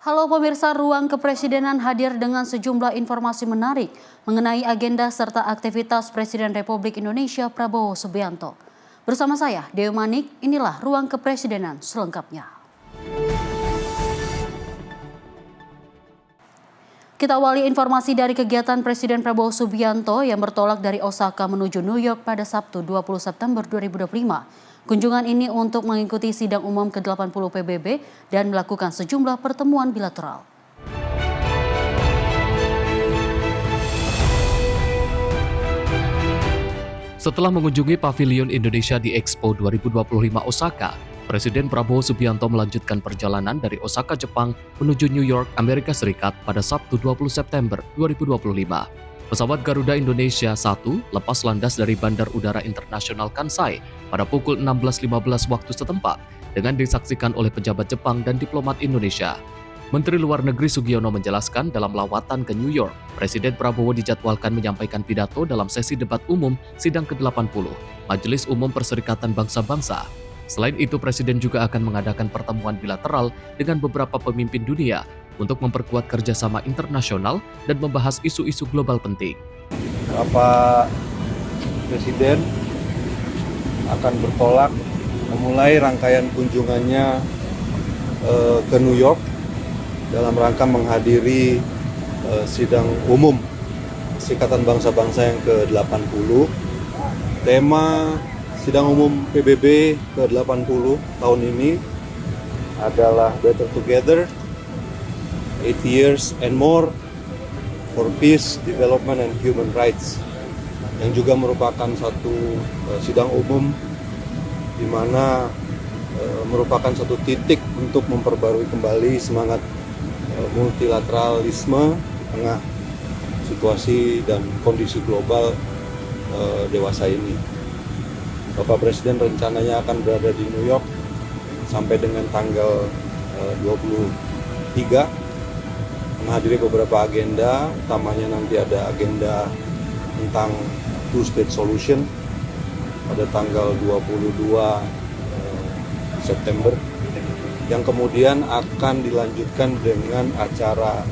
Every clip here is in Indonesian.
Halo pemirsa, Ruang Kepresidenan hadir dengan sejumlah informasi menarik mengenai agenda serta aktivitas Presiden Republik Indonesia Prabowo Subianto. Bersama saya, Dewi Manik, inilah Ruang Kepresidenan selengkapnya. Kita awali informasi dari kegiatan Presiden Prabowo Subianto yang bertolak dari Osaka menuju New York pada Sabtu 20 September 2025. Kunjungan ini untuk mengikuti sidang umum ke-80 PBB dan melakukan sejumlah pertemuan bilateral. Setelah mengunjungi Pavilion Indonesia di Expo 2025 Osaka, Presiden Prabowo Subianto melanjutkan perjalanan dari Osaka, Jepang menuju New York, Amerika Serikat pada Sabtu 20 September 2025. Pesawat Garuda Indonesia 1 lepas landas dari Bandar Udara Internasional Kansai pada pukul 16.15 waktu setempat dengan disaksikan oleh pejabat Jepang dan diplomat Indonesia. Menteri Luar Negeri Sugiono menjelaskan dalam lawatan ke New York, Presiden Prabowo dijadwalkan menyampaikan pidato dalam sesi debat umum Sidang ke-80, Majelis Umum Perserikatan Bangsa-Bangsa. Selain itu, Presiden juga akan mengadakan pertemuan bilateral dengan beberapa pemimpin dunia untuk memperkuat kerjasama internasional dan membahas isu-isu global penting. Bapak Presiden akan bertolak memulai rangkaian kunjungannya ke New York dalam rangka menghadiri sidang umum Perserikatan Bangsa-Bangsa yang ke-80. Tema sidang umum PBB ke-80 tahun ini adalah Better Together, 8 years and more for peace, development, and human rights, yang juga merupakan satu sidang umum di mana merupakan satu titik untuk memperbarui kembali semangat multilateralisme di tengah situasi dan kondisi global dewasa ini. Bapak Presiden rencananya akan berada di New York sampai dengan tanggal 23, menghadiri beberapa agenda, utamanya nanti ada agenda tentang two-state solution pada tanggal 22 September, yang kemudian akan dilanjutkan dengan acara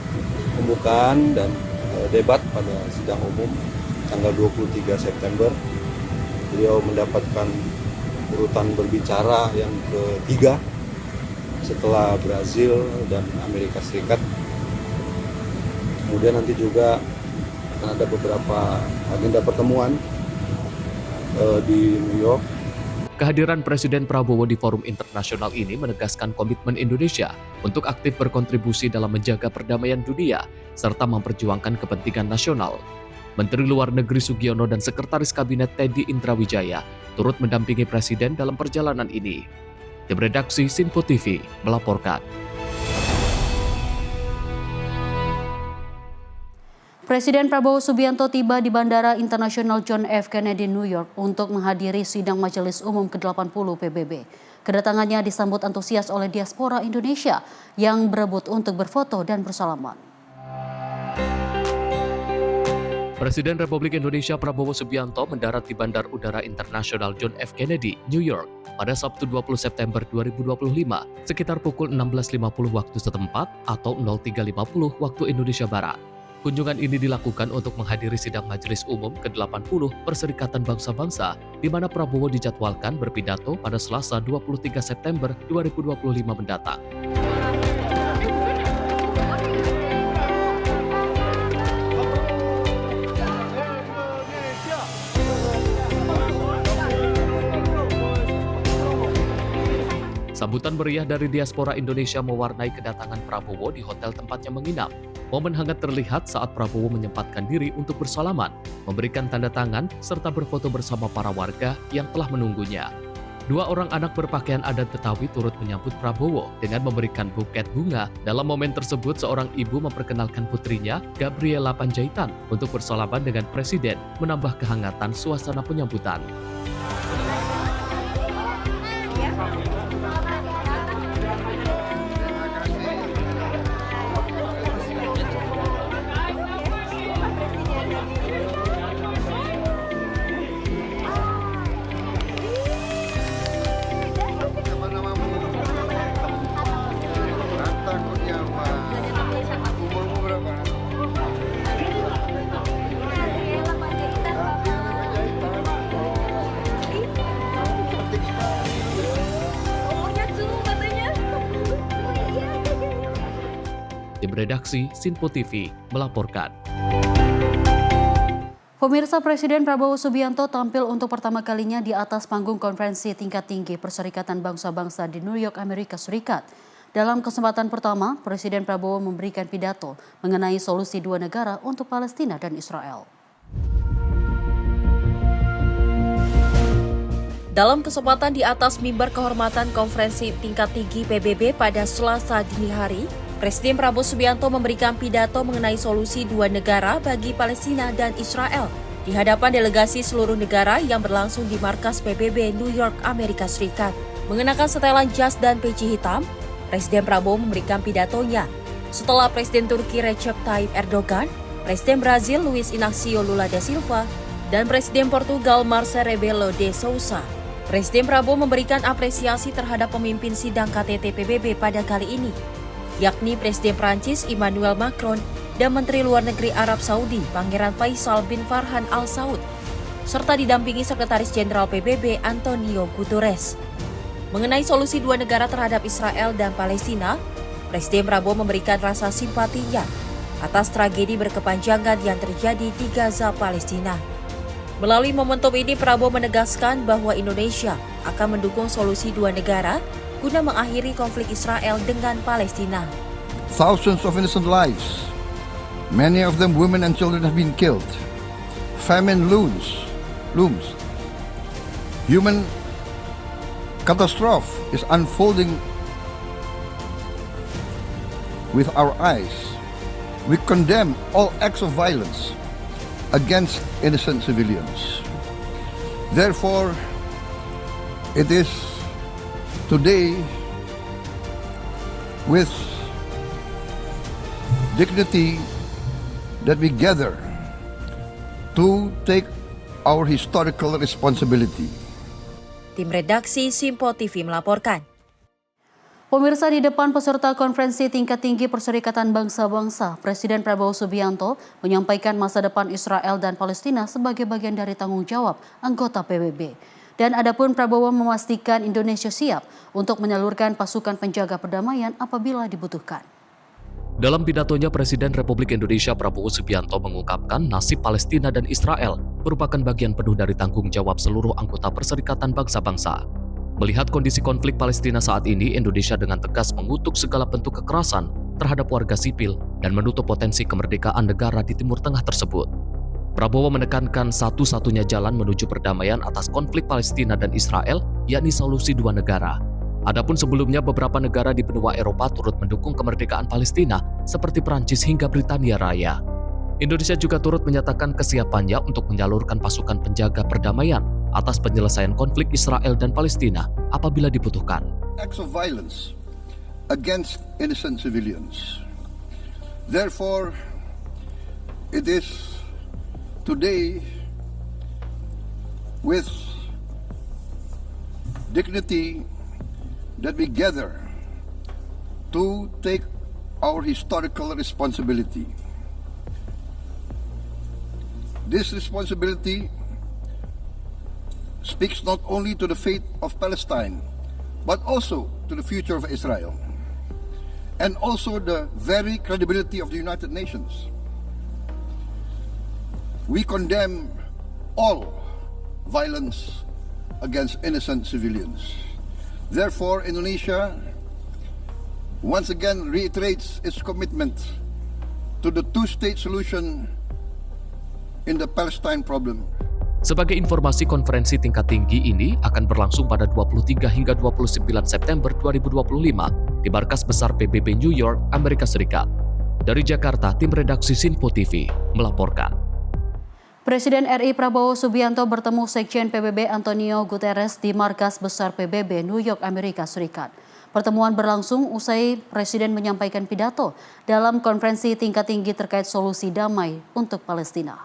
pembukaan dan debat pada sidang umum tanggal 23 September. Beliau mendapatkan urutan berbicara yang ketiga setelah Brazil dan Amerika Serikat. Kemudian nanti juga akan ada beberapa agenda pertemuan di New York. Kehadiran Presiden Prabowo di forum internasional ini menegaskan komitmen Indonesia untuk aktif berkontribusi dalam menjaga perdamaian dunia serta memperjuangkan kepentingan nasional. Menteri Luar Negeri Sugiono dan Sekretaris Kabinet Teddy Indrawijaya turut mendampingi Presiden dalam perjalanan ini. Tim Redaksi Sinpo TV melaporkan. Presiden Prabowo Subianto tiba di Bandara Internasional John F. Kennedy, New York untuk menghadiri sidang Majelis Umum ke-80 PBB. Kedatangannya disambut antusias oleh diaspora Indonesia yang berebut untuk berfoto dan bersalaman. Presiden Republik Indonesia Prabowo Subianto mendarat di Bandar Udara Internasional John F. Kennedy, New York pada Sabtu 20 September 2025 sekitar pukul 16.50 waktu setempat atau 03.50 waktu Indonesia Barat. Kunjungan ini dilakukan untuk menghadiri sidang Majelis Umum ke-80 Perserikatan Bangsa-Bangsa di mana Prabowo dijadwalkan berpidato pada Selasa 23 September 2025 mendatang. Sambutan meriah dari diaspora Indonesia mewarnai kedatangan Prabowo di hotel tempatnya menginap. Momen hangat terlihat saat Prabowo menyempatkan diri untuk bersalaman, memberikan tanda tangan, serta berfoto bersama para warga yang telah menunggunya. Dua orang anak berpakaian adat Betawi turut menyambut Prabowo dengan memberikan buket bunga. Dalam momen tersebut, seorang ibu memperkenalkan putrinya, Gabriela Panjaitan, untuk bersalaman dengan Presiden, menambah kehangatan suasana penyambutan. Takutnya Pak. Tim redaksi Sinpo TV melaporkan. Pemirsa, Presiden Prabowo Subianto tampil untuk pertama kalinya di atas panggung konferensi tingkat tinggi Perserikatan Bangsa-Bangsa di New York, Amerika Serikat. Dalam kesempatan pertama, Presiden Prabowo memberikan pidato mengenai solusi dua negara untuk Palestina dan Israel. Dalam kesempatan di atas mimbar kehormatan konferensi tingkat tinggi PBB pada Selasa dini hari, Presiden Prabowo Subianto memberikan pidato mengenai solusi dua negara bagi Palestina dan Israel di hadapan delegasi seluruh negara yang berlangsung di markas PBB New York, Amerika Serikat. Mengenakan setelan jas dan peci hitam, Presiden Prabowo memberikan pidatonya setelah Presiden Turki Recep Tayyip Erdogan, Presiden Brazil Luiz Inacio Lula da Silva, dan Presiden Portugal Marcelo Rebelo de Sousa. Presiden Prabowo memberikan apresiasi terhadap pemimpin sidang KTT PBB pada kali ini, yakni Presiden Prancis Emmanuel Macron dan Menteri Luar Negeri Arab Saudi Pangeran Faisal bin Farhan Al Saud, serta didampingi Sekretaris Jenderal PBB Antonio Guterres. Mengenai solusi dua negara terhadap Israel dan Palestina, Presiden Prabowo memberikan rasa simpatinya atas tragedi berkepanjangan yang terjadi di Gaza, Palestina. Melalui momentum ini, Prabowo menegaskan bahwa Indonesia akan mendukung solusi dua negara guna mengakhiri konflik Israel dengan Palestina. Thousands of innocent lives, many of them women and children, have been killed. Famine looms. Human catastrophe is unfolding with our eyes. We condemn all acts of violence against innocent civilians. Therefore, it is today with dignity that we gather to take our historical responsibility. Tim redaksi Sinpo TV melaporkan. Pemirsa, di depan peserta konferensi tingkat tinggi Perserikatan Bangsa-Bangsa, Presiden Prabowo Subianto menyampaikan masa depan Israel dan Palestina sebagai bagian dari tanggung jawab anggota PBB. Dan adapun Prabowo memastikan Indonesia siap untuk menyalurkan pasukan penjaga perdamaian apabila dibutuhkan. Dalam pidatonya, Presiden Republik Indonesia Prabowo Subianto mengungkapkan nasib Palestina dan Israel merupakan bagian penuh dari tanggung jawab seluruh anggota Perserikatan Bangsa-Bangsa. Melihat kondisi konflik Palestina saat ini, Indonesia dengan tegas mengutuk segala bentuk kekerasan terhadap warga sipil dan menutup potensi kemerdekaan negara di Timur Tengah tersebut. Prabowo menekankan satu-satunya jalan menuju perdamaian atas konflik Palestina dan Israel, yakni solusi dua negara. Adapun sebelumnya beberapa negara di benua Eropa turut mendukung kemerdekaan Palestina seperti Prancis hingga Britania Raya. Indonesia juga turut menyatakan kesiapannya untuk menyalurkan pasukan penjaga perdamaian atas penyelesaian konflik Israel dan Palestina apabila dibutuhkan. Acts of violence against innocent civilians. Therefore, it is today with dignity that we gather to take our historical responsibility. This responsibility speaks not only to the fate of Palestine, but also to the future of Israel, and also the very credibility of the United Nations. We condemn all violence against innocent civilians. Therefore, Indonesia once again reiterates its commitment to the two-state solution in the Palestine problem. Sebagai informasi, konferensi tingkat tinggi ini akan berlangsung pada 23 hingga 29 September 2025 di markas besar PBB New York, Amerika Serikat. Dari Jakarta, tim redaksi Sinpo TV melaporkan. Presiden RI Prabowo Subianto bertemu Sekjen PBB Antonio Guterres di markas besar PBB New York, Amerika Serikat. Pertemuan berlangsung usai Presiden menyampaikan pidato dalam konferensi tingkat tinggi terkait solusi damai untuk Palestina.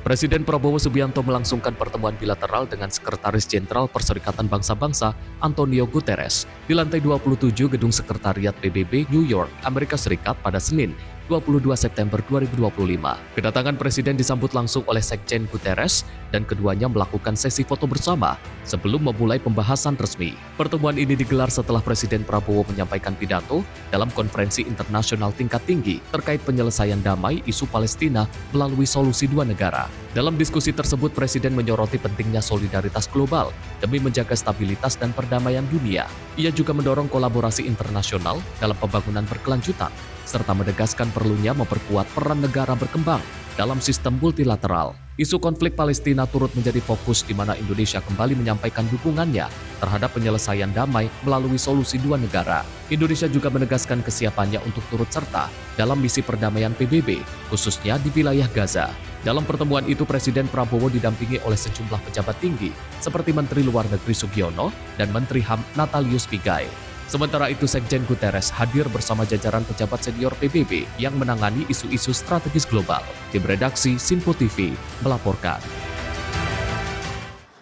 Presiden Prabowo Subianto melangsungkan pertemuan bilateral dengan Sekretaris Jenderal Perserikatan Bangsa-Bangsa Antonio Guterres di lantai 27 Gedung Sekretariat PBB New York, Amerika Serikat pada Senin, 22 September 2025. Kedatangan Presiden disambut langsung oleh Sekjen Guterres dan keduanya melakukan sesi foto bersama sebelum memulai pembahasan resmi. Pertemuan ini digelar setelah Presiden Prabowo menyampaikan pidato dalam konferensi internasional tingkat tinggi terkait penyelesaian damai isu Palestina melalui solusi dua negara. Dalam diskusi tersebut, Presiden menyoroti pentingnya solidaritas global demi menjaga stabilitas dan perdamaian dunia. Ia juga mendorong kolaborasi internasional dalam pembangunan berkelanjutan, serta menegaskan perlunya memperkuat peran negara berkembang dalam sistem multilateral. Isu konflik Palestina turut menjadi fokus di mana Indonesia kembali menyampaikan dukungannya terhadap penyelesaian damai melalui solusi dua negara. Indonesia juga menegaskan kesiapannya untuk turut serta dalam misi perdamaian PBB, khususnya di wilayah Gaza. Dalam pertemuan itu, Presiden Prabowo didampingi oleh sejumlah pejabat tinggi seperti Menteri Luar Negeri Sugiono dan Menteri HAM Natalius Pigai. Sementara itu, Sekjen Guterres hadir bersama jajaran pejabat senior PBB yang menangani isu-isu strategis global. Tim redaksi Simpo TV melaporkan.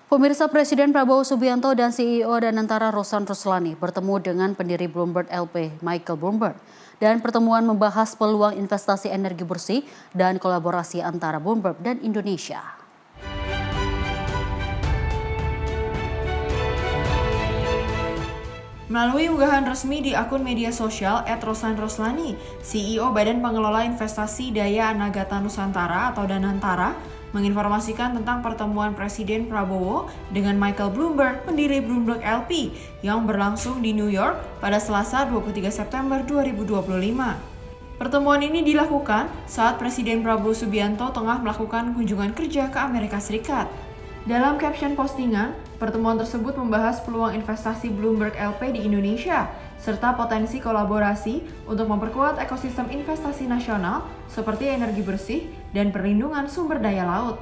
Pemirsa, Presiden Prabowo Subianto dan CEO Danantara Roshan Roslani bertemu dengan pendiri Bloomberg LP Michael Bloomberg. Dan pertemuan membahas peluang investasi energi bersih dan kolaborasi antara Bloomberg dan Indonesia. Melalui unggahan resmi di akun media sosial @Roshan Roslani, CEO Badan Pengelola Investasi Daya Anagata Nusantara atau Danantara, menginformasikan tentang pertemuan Presiden Prabowo dengan Michael Bloomberg, pendiri Bloomberg LP, yang berlangsung di New York pada Selasa 23 September 2025. Pertemuan ini dilakukan saat Presiden Prabowo Subianto tengah melakukan kunjungan kerja ke Amerika Serikat. Dalam caption postingan, pertemuan tersebut membahas peluang investasi Bloomberg LP di Indonesia, serta potensi kolaborasi untuk memperkuat ekosistem investasi nasional seperti energi bersih dan perlindungan sumber daya laut.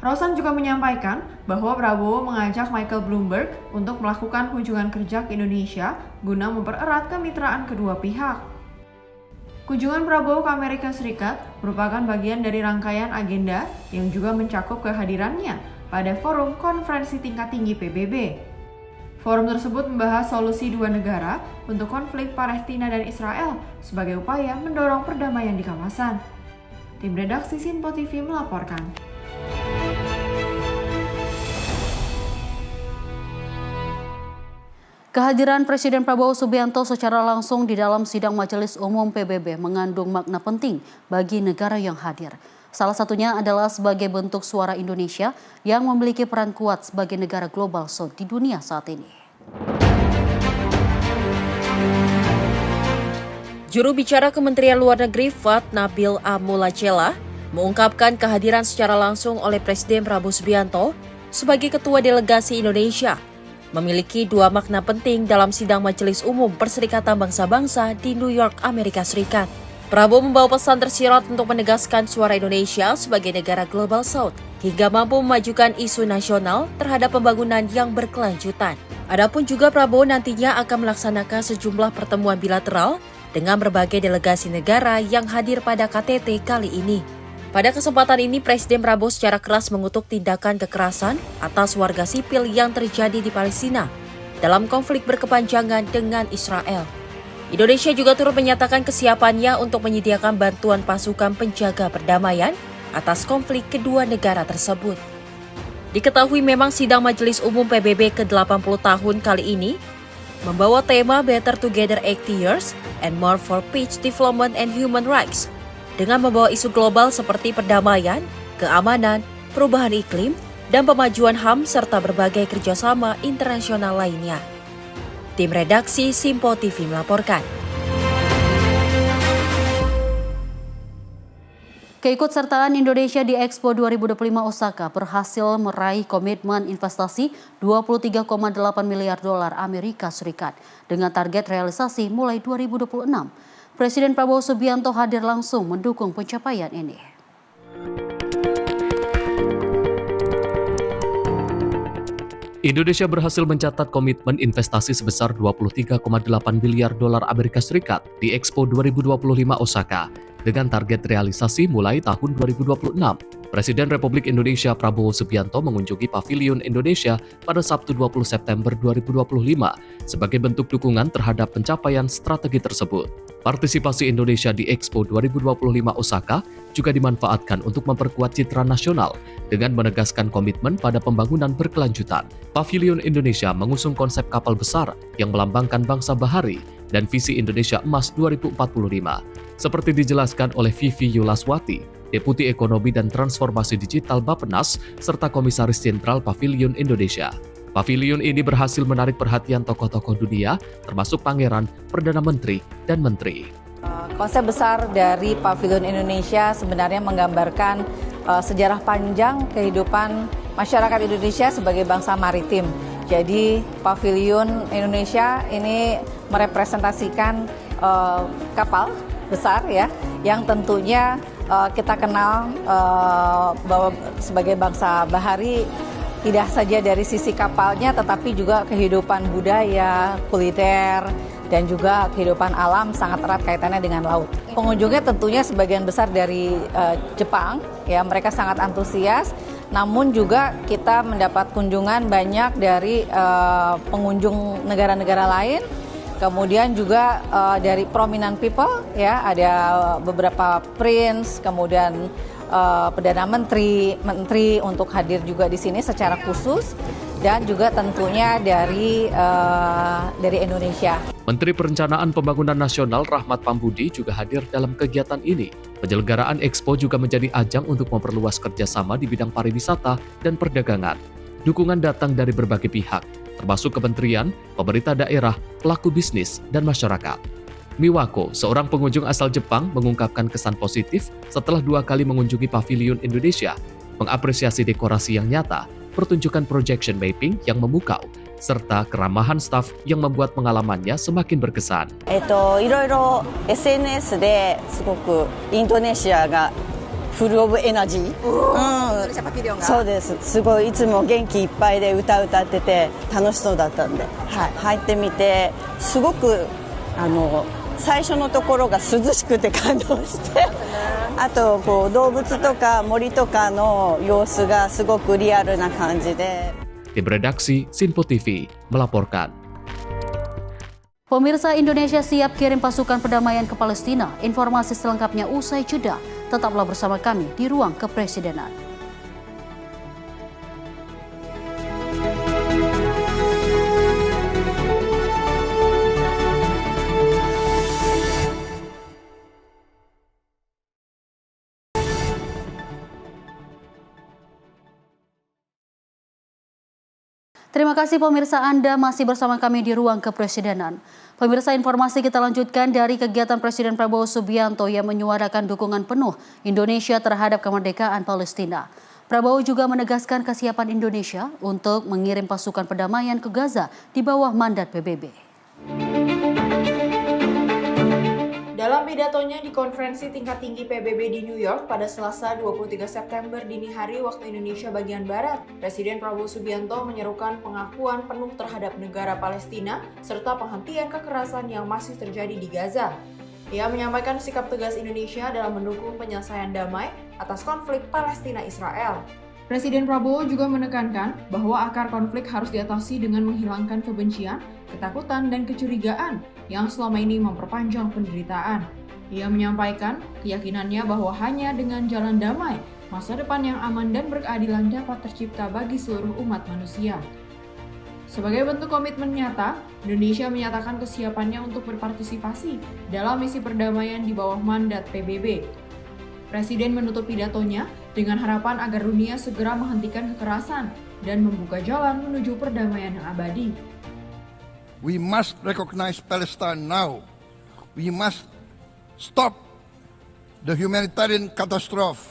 Roshan juga menyampaikan bahwa Prabowo mengajak Michael Bloomberg untuk melakukan kunjungan kerja ke Indonesia guna mempererat kemitraan kedua pihak. Kunjungan Prabowo ke Amerika Serikat merupakan bagian dari rangkaian agenda yang juga mencakup kehadirannya pada forum konferensi tingkat tinggi PBB. Forum tersebut membahas solusi dua negara untuk konflik Palestina dan Israel sebagai upaya mendorong perdamaian di kawasan. Tim redaksi Simpo TV melaporkan. Kehadiran Presiden Prabowo Subianto secara langsung di dalam sidang Majelis Umum PBB mengandung makna penting bagi negara yang hadir. Salah satunya adalah sebagai bentuk suara Indonesia yang memiliki peran kuat sebagai negara global South di dunia saat ini. Juru bicara Kementerian Luar Negeri Fuad Nabil Amulacela mengungkapkan kehadiran secara langsung oleh Presiden Prabowo Subianto sebagai Ketua Delegasi Indonesia memiliki dua makna penting dalam sidang Majelis Umum Perserikatan Bangsa-Bangsa di New York, Amerika Serikat. Prabowo membawa pesan tersirat untuk menegaskan suara Indonesia sebagai negara Global South hingga mampu memajukan isu nasional terhadap pembangunan yang berkelanjutan. Adapun juga Prabowo nantinya akan melaksanakan sejumlah pertemuan bilateral dengan berbagai delegasi negara yang hadir pada KTT kali ini. Pada kesempatan ini, Presiden Prabowo secara keras mengutuk tindakan kekerasan atas warga sipil yang terjadi di Palestina dalam konflik berkepanjangan dengan Israel. Indonesia juga turut menyatakan kesiapannya untuk menyediakan bantuan pasukan penjaga perdamaian atas konflik kedua negara tersebut. Diketahui memang sidang Majelis Umum PBB ke-80 tahun kali ini membawa tema Better Together 80 Years and More for Peace, Development and Human Rights, dengan membawa isu global seperti perdamaian, keamanan, perubahan iklim, dan pemajuan HAM serta berbagai kerjasama internasional lainnya. Tim redaksi Simpo TV melaporkan. Keikutsertaan Indonesia di Expo 2025 Osaka berhasil meraih komitmen investasi 23,8 miliar dolar Amerika Serikat dengan target realisasi mulai 2026. Presiden Prabowo Subianto hadir langsung mendukung pencapaian ini. Indonesia berhasil mencatat komitmen investasi sebesar 23,8 miliar dolar Amerika Serikat di Expo 2025 Osaka dengan target realisasi mulai tahun 2026. Presiden Republik Indonesia Prabowo Subianto mengunjungi Pavilion Indonesia pada Sabtu 20 September 2025 sebagai bentuk dukungan terhadap pencapaian strategi tersebut. Partisipasi Indonesia di Expo 2025 Osaka juga dimanfaatkan untuk memperkuat citra nasional dengan menegaskan komitmen pada pembangunan berkelanjutan. Pavilion Indonesia mengusung konsep kapal besar yang melambangkan bangsa bahari dan visi Indonesia Emas 2045. Seperti dijelaskan oleh Vivi Yulaswati, Deputi Ekonomi dan Transformasi Digital Bappenas, serta Komisaris Jenderal Pavilion Indonesia. Pavilion ini berhasil menarik perhatian tokoh-tokoh dunia, termasuk Pangeran, Perdana Menteri, dan Menteri. Konsep besar dari Pavilion Indonesia sebenarnya menggambarkan sejarah panjang kehidupan masyarakat Indonesia sebagai bangsa maritim. Jadi Pavilion Indonesia ini merepresentasikan kapal besar ya, yang tentunya kita kenal bahwa sebagai bangsa bahari tidak saja dari sisi kapalnya tetapi juga kehidupan budaya, kuliner, dan juga kehidupan alam sangat erat kaitannya dengan laut. Pengunjungnya tentunya sebagian besar dari Jepang, ya mereka sangat antusias. Namun juga kita mendapat kunjungan banyak dari pengunjung negara-negara lain. Kemudian juga dari prominent people, ya ada beberapa prince, kemudian Perdana Menteri untuk hadir juga di sini secara khusus, dan juga tentunya dari Indonesia. Menteri Perencanaan Pembangunan Nasional Rahmat Pambudi juga hadir dalam kegiatan ini. Penyelenggaraan Expo juga menjadi ajang untuk memperluas kerjasama di bidang pariwisata dan perdagangan. Dukungan datang dari berbagai pihak, termasuk kementerian, pemerintah daerah, pelaku bisnis, dan masyarakat. Miwako, seorang pengunjung asal Jepang, mengungkapkan kesan positif setelah 2 kali mengunjungi Pavilion Indonesia, mengapresiasi dekorasi yang nyata, pertunjukan projection mapping yang memukau, serta keramahan staf yang membuat pengalamannya semakin berkesan. いろいろ SNS ですごくインドネシアがフルオブエナジー、そうです。すごいいつも元気いっぱいで歌ってて楽しそうだったんで、入ってみてすごく最初のところが涼しくて感動して、あとこう動物とか森とかの様子がすごくリアルな感じで。Tim redaksi Sinpo TV melaporkan. Pemirsa, Indonesia siap kirim pasukan perdamaian ke Palestina. Informasi selengkapnya usai jeda. Tetaplah bersama kami di Ruang Kepresidenan. Terima kasih pemirsa, Anda masih bersama kami di Ruang Kepresidenan. Pemirsa, informasi kita lanjutkan dari kegiatan Presiden Prabowo Subianto yang menyuarakan dukungan penuh Indonesia terhadap kemerdekaan Palestina. Prabowo juga menegaskan kesiapan Indonesia untuk mengirim pasukan perdamaian ke Gaza di bawah mandat PBB. Dalam pidatonya di konferensi tingkat tinggi PBB di New York pada Selasa 23 September dini hari waktu Indonesia bagian Barat, Presiden Prabowo Subianto menyerukan pengakuan penuh terhadap negara Palestina serta penghentian kekerasan yang masih terjadi di Gaza. Ia menyampaikan sikap tegas Indonesia dalam mendukung penyelesaian damai atas konflik Palestina-Israel. Presiden Prabowo juga menekankan bahwa akar konflik harus diatasi dengan menghilangkan kebencian, ketakutan, dan kecurigaan yang selama ini memperpanjang penderitaan. Ia menyampaikan keyakinannya bahwa hanya dengan jalan damai, masa depan yang aman dan berkeadilan dapat tercipta bagi seluruh umat manusia. Sebagai bentuk komitmen nyata, Indonesia menyatakan kesiapannya untuk berpartisipasi dalam misi perdamaian di bawah mandat PBB. Presiden menutup pidatonya dengan harapan agar dunia segera menghentikan kekerasan dan membuka jalan menuju perdamaian yang abadi. We must recognize Palestine now. We must stop the humanitarian catastrophe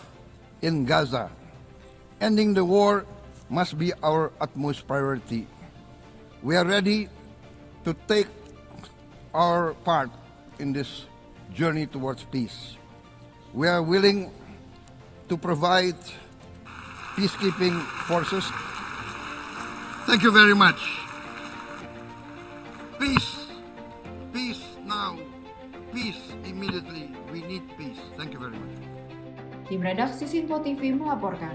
in Gaza. Ending the war must be our utmost priority. We are ready to take our part in this journey towards peace. We are willing to provide peacekeeping forces. Thank you very much. Peace. Peace now. Peace immediately. We need peace. Thank you very much. Tim redaksi Simpo TV melaporkan.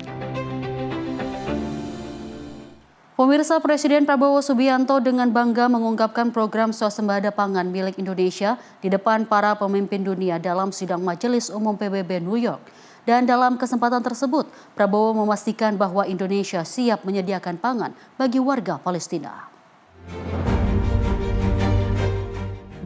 Pemirsa, Presiden Prabowo Subianto dengan bangga mengungkapkan program swasembada pangan milik Indonesia di depan para pemimpin dunia dalam sidang Majelis Umum PBB New York. Dan dalam kesempatan tersebut, Prabowo memastikan bahwa Indonesia siap menyediakan pangan bagi warga Palestina.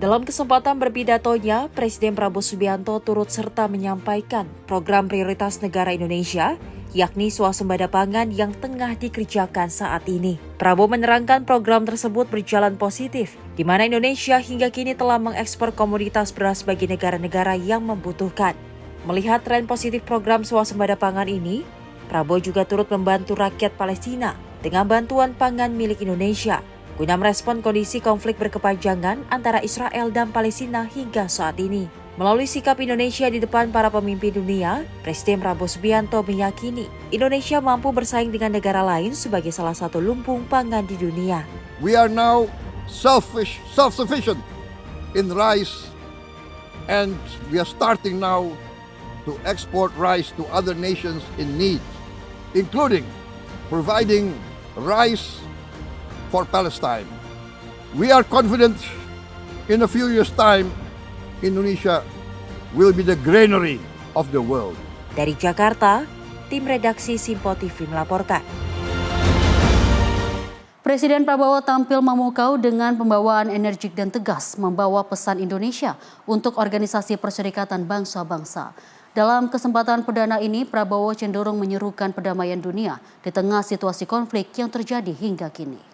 Dalam kesempatan berbidatonya, Presiden Prabowo Subianto turut serta menyampaikan program prioritas negara Indonesia, yakni swasembada pangan yang tengah dikerjakan saat ini. Prabowo menerangkan program tersebut berjalan positif, di mana Indonesia hingga kini telah mengekspor komoditas beras bagi negara-negara yang membutuhkan. Melihat tren positif program swasembada pangan ini, Prabowo juga turut membantu rakyat Palestina dengan bantuan pangan milik Indonesia, guna merespon kondisi konflik berkepanjangan antara Israel dan Palestina hingga saat ini. Melalui sikap Indonesia di depan para pemimpin dunia, Presiden Prabowo Subianto meyakini Indonesia mampu bersaing dengan negara lain sebagai salah satu lumbung pangan di dunia. We are now self-sufficient in rice, and we are starting now to export rice to other nations in need, including providing rice for Palestine. We are confident in a few years' time, Indonesia will be the granary of the world. Dari Jakarta, tim redaksi Simpo TV melaporkan. Presiden Prabowo tampil memukau dengan pembawaan energik dan tegas membawa pesan Indonesia untuk Organisasi Perserikatan Bangsa-Bangsa. Dalam kesempatan perdana ini, Prabowo cenderung menyerukan perdamaian dunia di tengah situasi konflik yang terjadi hingga kini.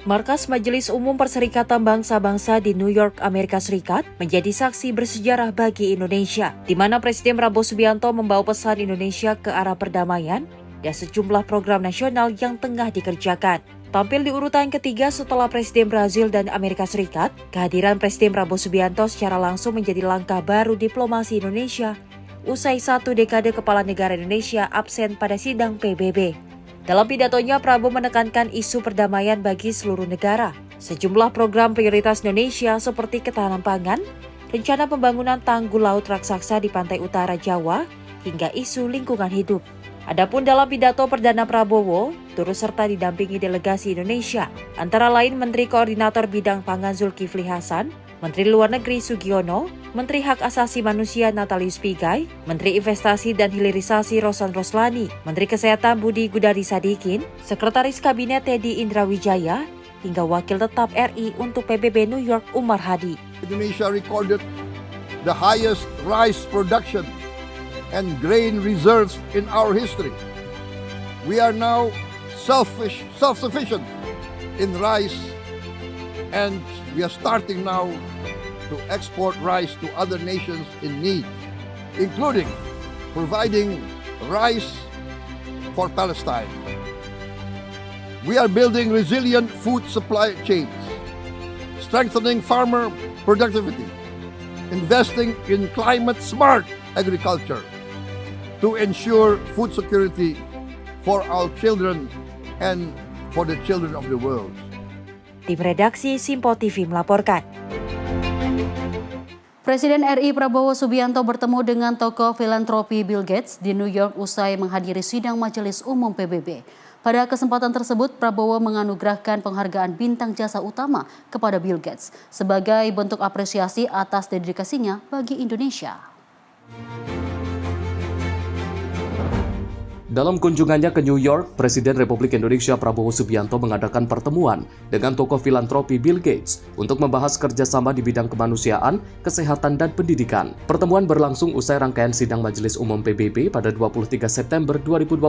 Markas Majelis Umum Perserikatan Bangsa-Bangsa di New York, Amerika Serikat menjadi saksi bersejarah bagi Indonesia, di mana Presiden Prabowo Subianto membawa pesan Indonesia ke arah perdamaian dan sejumlah program nasional yang tengah dikerjakan. Tampil di urutan ketiga setelah Presiden Brazil dan Amerika Serikat, kehadiran Presiden Prabowo Subianto secara langsung menjadi langkah baru diplomasi Indonesia usai 1 dekade kepala negara Indonesia absen pada sidang PBB. Dalam pidatonya, Prabowo menekankan isu perdamaian bagi seluruh negara. Sejumlah program prioritas Indonesia seperti ketahanan pangan, rencana pembangunan tanggul laut raksasa di pantai utara Jawa, hingga isu lingkungan hidup. Adapun dalam pidato perdana Prabowo, turut serta didampingi delegasi Indonesia, antara lain Menteri Koordinator Bidang Pangan Zulkifli Hasan, Menteri Luar Negeri Sugiono, Menteri Hak Asasi Manusia Natalius Pigai, Menteri Investasi dan Hilirisasi Rosan Roslani, Menteri Kesehatan Budi Gunadi Sadikin, Sekretaris Kabinet Teddy Indrawijaya, hingga Wakil Tetap RI untuk PBB New York Umar Hadi. Indonesia recorded the highest rice production and grain reserves in our history. We are now self-sufficient in rice, and we are starting now to export rice to other nations in need, including providing rice for Palestine. We are building resilient food supply chains, strengthening farmer productivity, investing in climate-smart agriculture to ensure food security for our children and for the children of the world. Tim redaksi Simpo TV melaporkan. Presiden RI Prabowo Subianto bertemu dengan tokoh filantropi Bill Gates di New York usai menghadiri sidang Majelis Umum PBB. Pada kesempatan tersebut, Prabowo menganugerahkan penghargaan Bintang Jasa Utama kepada Bill Gates sebagai bentuk apresiasi atas dedikasinya bagi Indonesia. Dalam kunjungannya ke New York, Presiden Republik Indonesia Prabowo Subianto mengadakan pertemuan dengan tokoh filantropi Bill Gates untuk membahas kerjasama di bidang kemanusiaan, kesehatan, dan pendidikan. Pertemuan berlangsung usai rangkaian sidang Majelis Umum PBB pada 23 September 2025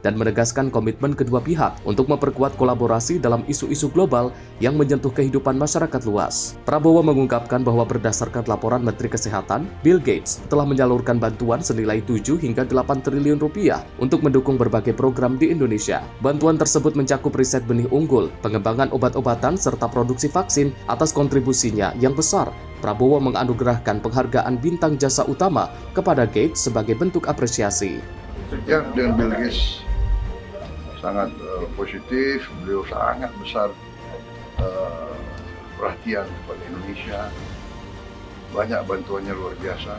dan menegaskan komitmen kedua pihak untuk memperkuat kolaborasi dalam isu-isu global yang menyentuh kehidupan masyarakat luas. Prabowo mengungkapkan bahwa berdasarkan laporan Menteri Kesehatan, Bill Gates telah menyalurkan bantuan senilai 7 hingga 8 triliun rupiah untuk mendukung berbagai program di Indonesia. Bantuan tersebut mencakup riset benih unggul, pengembangan obat-obatan, serta produksi vaksin. Atas kontribusinya yang besar, Prabowo menganugerahkan penghargaan Bintang Jasa Utama kepada Gates sebagai bentuk apresiasi. Kerja dengan Bill Gates sangat positif, beliau sangat besar perhatian kepada Indonesia, banyak bantuannya luar biasa.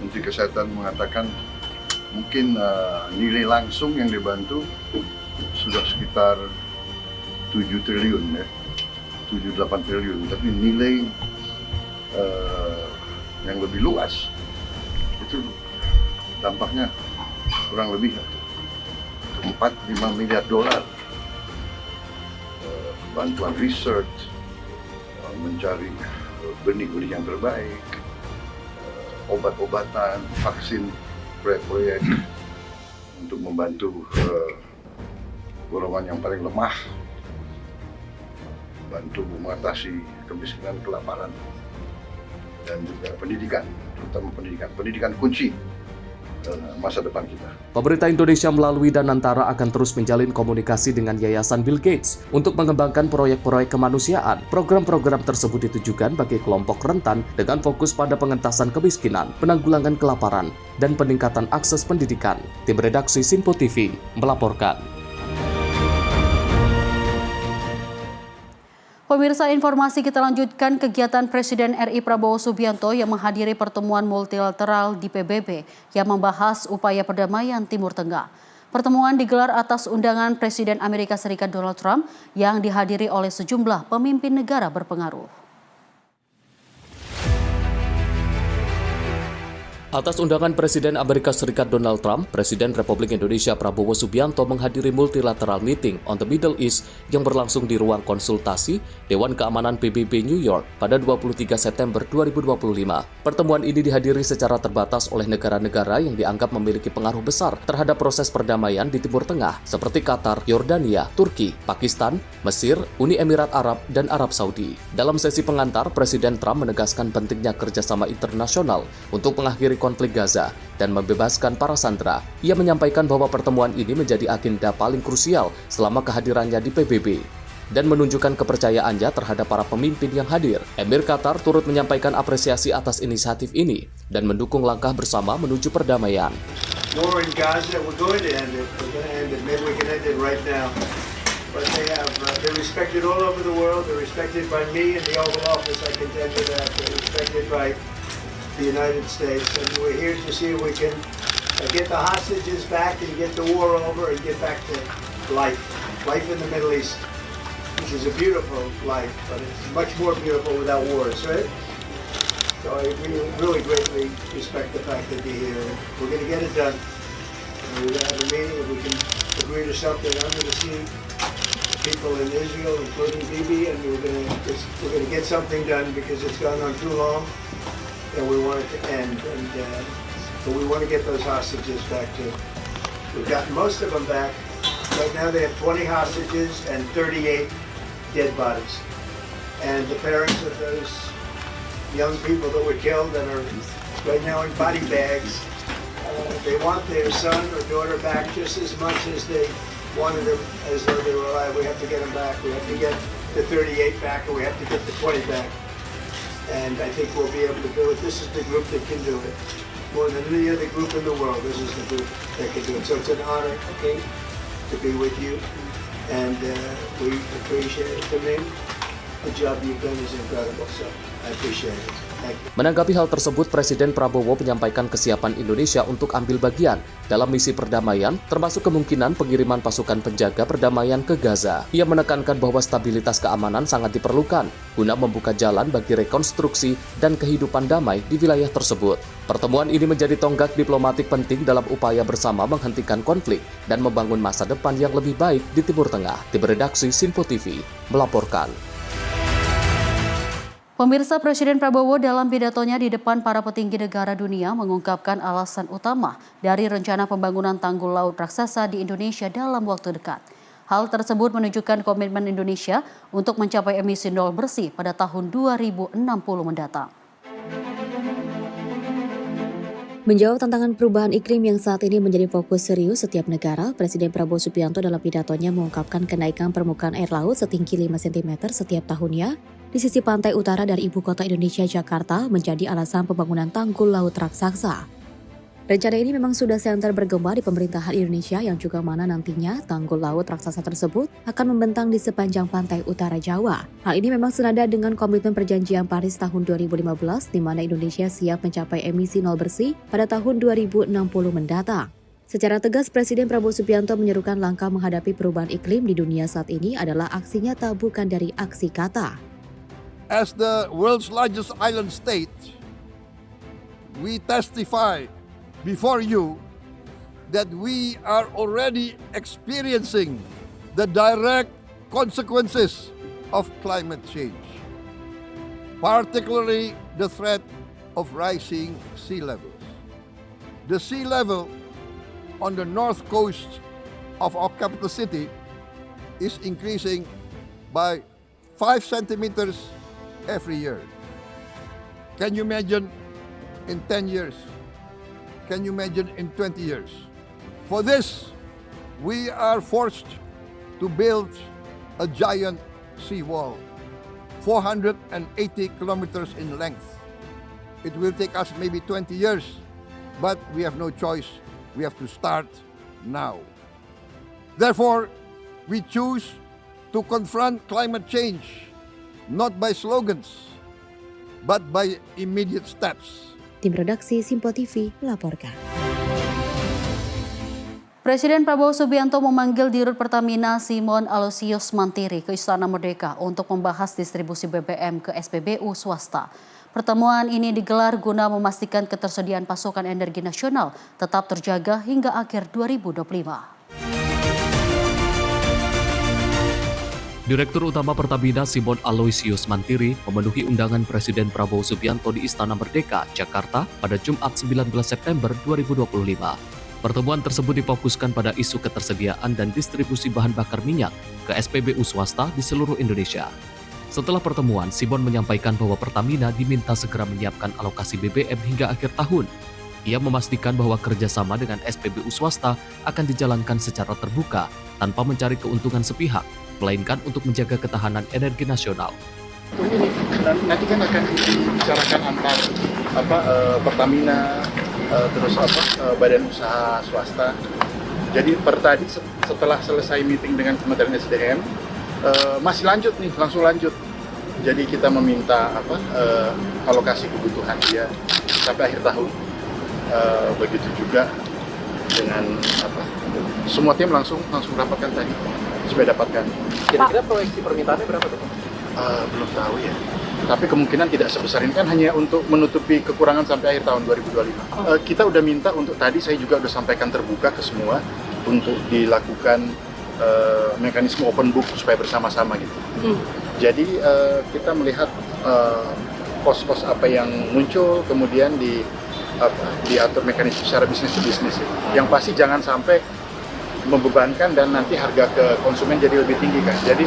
Menteri Kesehatan mengatakan mungkin nilai langsung yang dibantu sudah sekitar 7 triliun ya, 7-8 triliun, tapi nilai yang lebih luas itu dampaknya kurang lebih 4-5 miliar dolar. Bantuan research, mencari benih-benih yang terbaik, obat-obatan, vaksin, proyek-proyek untuk membantu golongan yang paling lemah, bantu mengatasi kemiskinan, kelaparan, dan juga pendidikan, terutama pendidikan kunci masa depan kita. Pemerintah Indonesia melalui Danantara akan terus menjalin komunikasi dengan Yayasan Bill Gates untuk mengembangkan proyek-proyek kemanusiaan. Program-program tersebut ditujukan bagi kelompok rentan dengan fokus pada pengentasan kemiskinan, penanggulangan kelaparan, dan peningkatan akses pendidikan. Tim redaksi Sinpo TV melaporkan. Pemirsa, informasi kita lanjutkan. Kegiatan Presiden RI Prabowo Subianto yang menghadiri pertemuan multilateral di PBB yang membahas upaya perdamaian Timur Tengah. Pertemuan digelar atas undangan Presiden Amerika Serikat Donald Trump yang dihadiri oleh sejumlah pemimpin negara berpengaruh. Atas undangan Presiden Amerika Serikat Donald Trump, Presiden Republik Indonesia Prabowo Subianto menghadiri multilateral meeting on the Middle East yang berlangsung di ruang konsultasi Dewan Keamanan PBB New York pada 23 September 2025. Pertemuan ini dihadiri secara terbatas oleh negara-negara yang dianggap memiliki pengaruh besar terhadap proses perdamaian di Timur Tengah seperti Qatar, Yordania, Turki, Pakistan, Mesir, Uni Emirat Arab, dan Arab Saudi. Dalam sesi pengantar, Presiden Trump menegaskan pentingnya kerjasama internasional untuk mengakhiri konflik Gaza dan membebaskan para sandera. Ia menyampaikan bahwa pertemuan ini menjadi agenda paling krusial selama kehadirannya di PBB dan menunjukkan kepercayaannya terhadap para pemimpin yang hadir. Emir Qatar turut menyampaikan apresiasi atas inisiatif ini dan mendukung langkah bersama menuju perdamaian. War in Gaza, we're going to end it. We're going to end it. Maybe we can end it right now. But they're respected all over the world. They're respected by me in the Oval Office. I can tell you that. They're respected by the United States, and we're here to see if we can get the hostages back and get the war over and get back to life in the Middle East, which is a beautiful life, but it's much more beautiful without wars, right? So I really greatly respect the fact that you're here. We're going to get it done. And we're going to have a meeting. If we can agree to something, I'm going to see people in Israel, including Bibi, and we're going to get something done because it's gone on too long. And we want it to end, but we want to get those hostages back too. We've gotten most of them back. Right now they have 20 hostages and 38 dead bodies. And the parents of those young people that were killed and are right now in body bags, they want their son or daughter back just as much as they wanted them as though they were alive. We have to get them back. We have to get the 38 back, or we have to get the 20 back. And I think we'll be able to do it. This is the group that can do it. More than any other group in the world, this is the group that can do it. So it's an honor, okay, to be with you. And we appreciate it. I mean, the job you've done is incredible, so I appreciate it. Menanggapi hal tersebut, Presiden Prabowo menyampaikan kesiapan Indonesia untuk ambil bagian dalam misi perdamaian, termasuk kemungkinan pengiriman pasukan penjaga perdamaian ke Gaza. Ia menekankan bahwa stabilitas keamanan sangat diperlukan guna membuka jalan bagi rekonstruksi dan kehidupan damai di wilayah tersebut. Pertemuan ini menjadi tonggak diplomatik penting dalam upaya bersama menghentikan konflik dan membangun masa depan yang lebih baik di Timur Tengah. Tim redaksi Sinpo TV melaporkan. Pemirsa, Presiden Prabowo dalam pidatonya di depan para petinggi negara dunia mengungkapkan alasan utama dari rencana pembangunan tanggul laut raksasa di Indonesia dalam waktu dekat. Hal tersebut menunjukkan komitmen Indonesia untuk mencapai emisi nol bersih pada tahun 2060 mendatang. Menjawab tantangan perubahan iklim yang saat ini menjadi fokus serius setiap negara, Presiden Prabowo Subianto dalam pidatonya mengungkapkan kenaikan permukaan air laut setinggi 5 cm setiap tahunnya di sisi pantai utara dari ibu kota Indonesia, Jakarta, menjadi alasan pembangunan tanggul laut raksasa. Rencana ini memang sudah senter bergema di pemerintahan Indonesia yang juga mana nantinya tanggul laut raksasa tersebut akan membentang di sepanjang pantai utara Jawa. Hal ini memang senada dengan komitmen perjanjian Paris tahun 2015 di mana Indonesia siap mencapai emisi nol bersih pada tahun 2060 mendatang. Secara tegas, Presiden Prabowo Subianto menyerukan langkah menghadapi perubahan iklim di dunia saat ini adalah aksi nyata bukan dari aksi kata. As the world's largest island state, we testify before you that we are already experiencing the direct consequences of climate change, particularly the threat of rising sea levels. The sea level on the north coast of our capital city is increasing by 5 centimeters every year. Can you imagine in 10 years? Can you imagine in 20 years? For this, we are forced to build a giant seawall, 480 kilometers in length. It will take us maybe 20 years, but we have no choice. We have to start now. Therefore, we choose to confront climate change, not by slogans, but by immediate steps. Tim redaksi Simpo TV melaporkan. Presiden Prabowo Subianto memanggil Dirut Pertamina Simon Aloysius Mantiri ke Istana Merdeka untuk membahas distribusi BBM ke SPBU swasta. Pertemuan ini digelar guna memastikan ketersediaan pasokan energi nasional tetap terjaga hingga akhir 2025. Direktur Utama Pertamina Simon Aloysius Mantiri memenuhi undangan Presiden Prabowo Subianto di Istana Merdeka, Jakarta pada Jumat 19 September 2025. Pertemuan tersebut difokuskan pada isu ketersediaan dan distribusi bahan bakar minyak ke SPBU swasta di seluruh Indonesia. Setelah pertemuan, Simon menyampaikan bahwa Pertamina diminta segera menyiapkan alokasi BBM hingga akhir tahun. Ia memastikan bahwa kerjasama dengan SPBU swasta akan dijalankan secara terbuka tanpa mencari keuntungan sepihak, melainkan untuk menjaga ketahanan energi nasional. Ini nanti kan akan dibicarakan antar Pertamina terus badan usaha swasta. Jadi tadi setelah selesai meeting dengan Kementerian SDM masih lanjut nih, langsung lanjut. Jadi kita meminta alokasi kebutuhan dia sampai akhir tahun. Begitu juga dengan semua tim langsung rapatkan tadi supaya dapatkan. Kira-kira proyeksi permintaannya berapa tuh? Belum tahu ya. Tapi kemungkinan tidak sebesar ini, kan hanya untuk menutupi kekurangan sampai akhir tahun 2025. Kita udah minta untuk tadi, saya juga udah sampaikan terbuka ke semua untuk dilakukan mekanisme open book supaya bersama-sama gitu. Jadi kita melihat pos-pos apa yang muncul, kemudian diatur mekanisme secara bisnis to bisnis. Yang pasti jangan sampai membebankan dan nanti harga ke konsumen jadi lebih tinggi kan. Jadi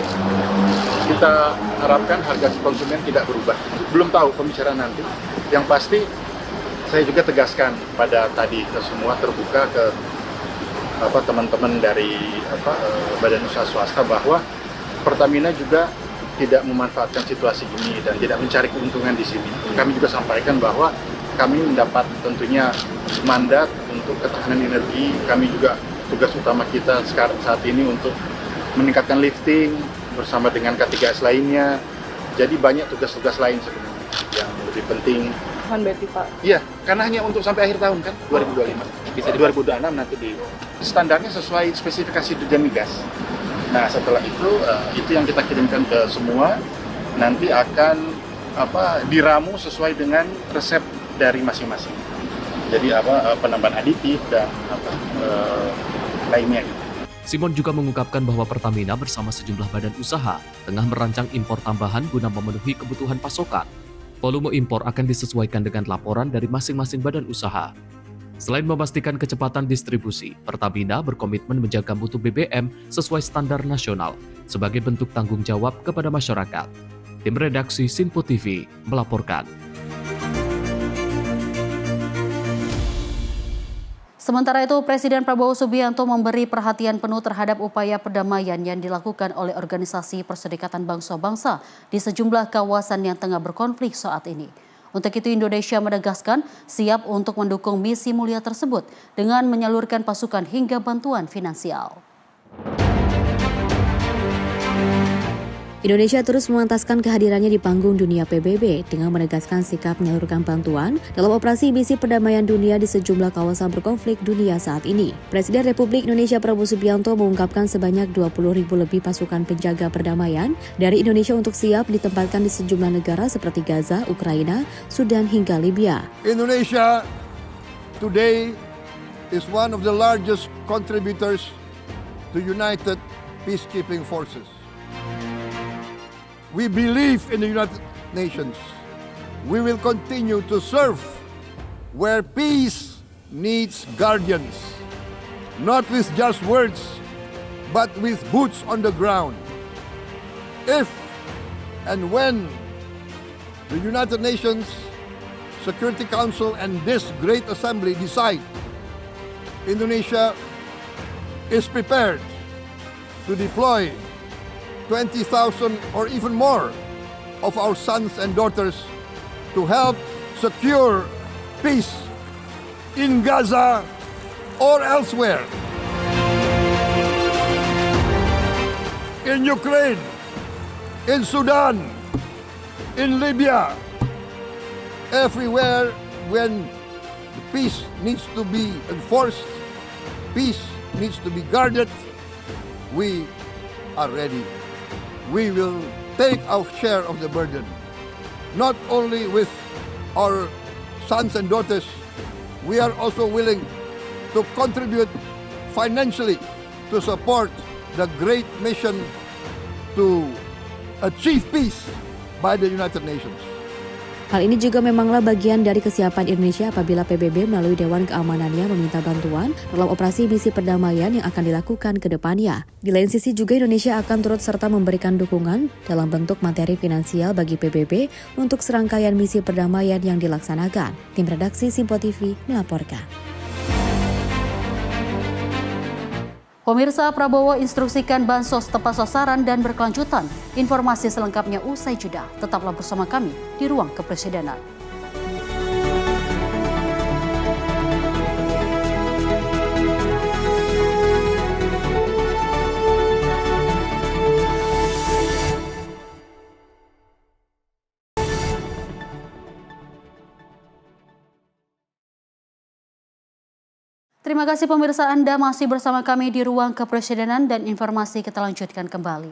kita harapkan harga konsumen tidak berubah. Belum tahu pembicaraan nanti. Yang pasti saya juga tegaskan pada tadi ke semua, terbuka ke teman-teman dari badan usaha swasta bahwa Pertamina juga tidak memanfaatkan situasi ini dan tidak mencari keuntungan di sini. Kami juga sampaikan bahwa kami mendapat tentunya mandat untuk ketahanan energi. Kami juga tugas utama kita saat ini untuk meningkatkan lifting bersama dengan K3S lainnya. Jadi banyak tugas-tugas lain sebenarnya yang lebih penting. Berarti Pak? Iya, karena hanya untuk sampai akhir tahun kan, 2025. Bisa di 2026 nanti di standarnya sesuai spesifikasi Dirjen Migas. Nah setelah itu yang kita kirimkan ke semua, nanti akan diramu sesuai dengan resep dari masing-masing. Jadi penambahan aditif dan lainnya. Simon juga mengungkapkan bahwa Pertamina bersama sejumlah badan usaha tengah merancang impor tambahan guna memenuhi kebutuhan pasokan. Volume impor akan disesuaikan dengan laporan dari masing-masing badan usaha. Selain memastikan kecepatan distribusi, Pertamina berkomitmen menjaga mutu BBM sesuai standar nasional sebagai bentuk tanggung jawab kepada masyarakat. Tim redaksi Simpo TV melaporkan. Sementara itu, Presiden Prabowo Subianto memberi perhatian penuh terhadap upaya perdamaian yang dilakukan oleh Organisasi Perserikatan Bangsa-Bangsa di sejumlah kawasan yang tengah berkonflik saat ini. Untuk itu Indonesia menegaskan siap untuk mendukung misi mulia tersebut dengan menyalurkan pasukan hingga bantuan finansial. Indonesia terus memantaskan kehadirannya di panggung dunia PBB dengan menegaskan sikap menyalurkan bantuan dalam operasi misi perdamaian dunia di sejumlah kawasan berkonflik dunia saat ini. Presiden Republik Indonesia Prabowo Subianto mengungkapkan sebanyak 20.000 lebih pasukan penjaga perdamaian dari Indonesia untuk siap ditempatkan di sejumlah negara seperti Gaza, Ukraina, Sudan hingga Libya. Indonesia today is one of the largest contributors to United Peacekeeping Forces. We believe in the United Nations. We will continue to serve where peace needs guardians, not with just words, but with boots on the ground. If and when the United Nations Security Council and this great assembly decide, Indonesia is prepared to deploy 20,000 or even more of our sons and daughters to help secure peace in Gaza or elsewhere. In Ukraine, in Sudan, in Libya, everywhere when the peace needs to be enforced, peace needs to be guarded, we are ready. We will take our share of the burden, not only with our sons and daughters, we are also willing to contribute financially to support the great mission to achieve peace by the United Nations. Hal ini juga memanglah bagian dari kesiapan Indonesia apabila PBB melalui Dewan Keamanannya meminta bantuan dalam operasi misi perdamaian yang akan dilakukan ke depannya. Di lain sisi juga Indonesia akan turut serta memberikan dukungan dalam bentuk materi finansial bagi PBB untuk serangkaian misi perdamaian yang dilaksanakan. Tim redaksi Simpo TV melaporkan. Pemirsa, Prabowo instruksikan bansos tepat sasaran dan berkelanjutan. Informasi selengkapnya usai jeda. Tetaplah bersama kami di Ruang Kepresidenan. Terima kasih pemirsa, Anda masih bersama kami di Ruang Kepresidenan dan informasi kita lanjutkan kembali.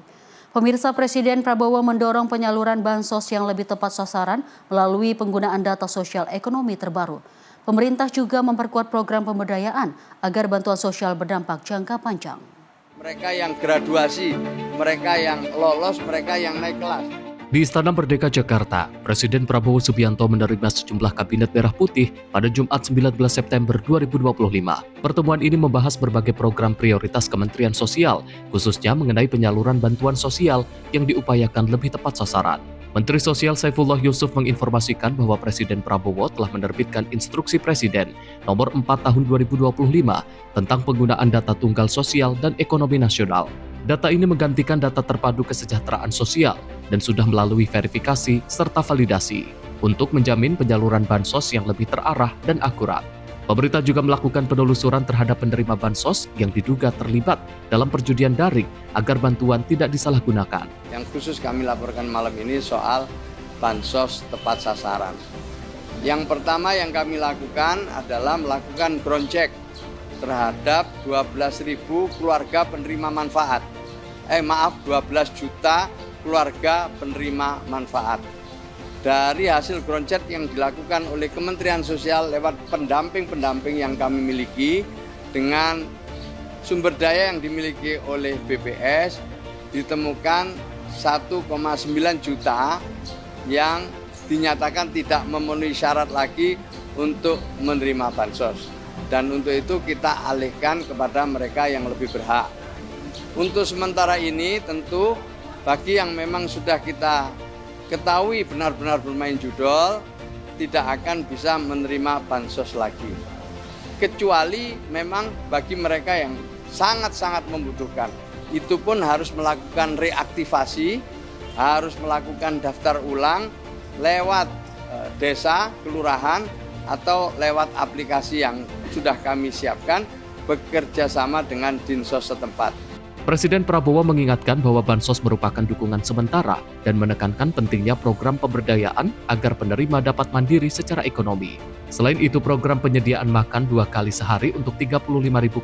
Pemirsa, Presiden Prabowo mendorong penyaluran bansos yang lebih tepat sasaran melalui penggunaan data sosial ekonomi terbaru. Pemerintah juga memperkuat program pemberdayaan agar bantuan sosial berdampak jangka panjang. Mereka yang graduasi, mereka yang lolos, mereka yang naik kelas. Di Istana Merdeka Jakarta, Presiden Prabowo Subianto menerima sejumlah kabinet merah putih pada Jumat 19 September 2025. Pertemuan ini membahas berbagai program prioritas Kementerian Sosial, khususnya mengenai penyaluran bantuan sosial yang diupayakan lebih tepat sasaran. Menteri Sosial Saifullah Yusuf menginformasikan bahwa Presiden Prabowo telah menerbitkan Instruksi Presiden Nomor 4 Tahun 2025 tentang penggunaan data tunggal sosial dan ekonomi nasional. Data ini menggantikan data terpadu kesejahteraan sosial dan sudah melalui verifikasi serta validasi untuk menjamin penyaluran bansos yang lebih terarah dan akurat. Pemerintah juga melakukan penelusuran terhadap penerima bansos yang diduga terlibat dalam perjudian daring agar bantuan tidak disalahgunakan. Yang khusus kami laporkan malam ini soal bansos tepat sasaran. Yang pertama yang kami lakukan adalah melakukan ground check terhadap 12.000 keluarga penerima manfaat. 12 juta keluarga penerima manfaat. Dari hasil ground check yang dilakukan oleh Kementerian Sosial lewat pendamping-pendamping yang kami miliki dengan sumber daya yang dimiliki oleh BPS, ditemukan 1,9 juta yang dinyatakan tidak memenuhi syarat lagi untuk menerima bansos. Dan untuk itu kita alihkan kepada mereka yang lebih berhak. Untuk sementara ini tentu bagi yang memang sudah kita ketahui benar-benar bermain judol, tidak akan bisa menerima bansos lagi. Kecuali memang bagi mereka yang sangat-sangat membutuhkan. Itu pun harus melakukan reaktivasi, harus melakukan daftar ulang lewat desa, kelurahan, atau lewat aplikasi yang sudah kami siapkan bekerja sama dengan Dinsos setempat. Presiden Prabowo mengingatkan bahwa bansos merupakan dukungan sementara dan menekankan pentingnya program pemberdayaan agar penerima dapat mandiri secara ekonomi. Selain itu, program penyediaan makan 2 kali sehari untuk 35.000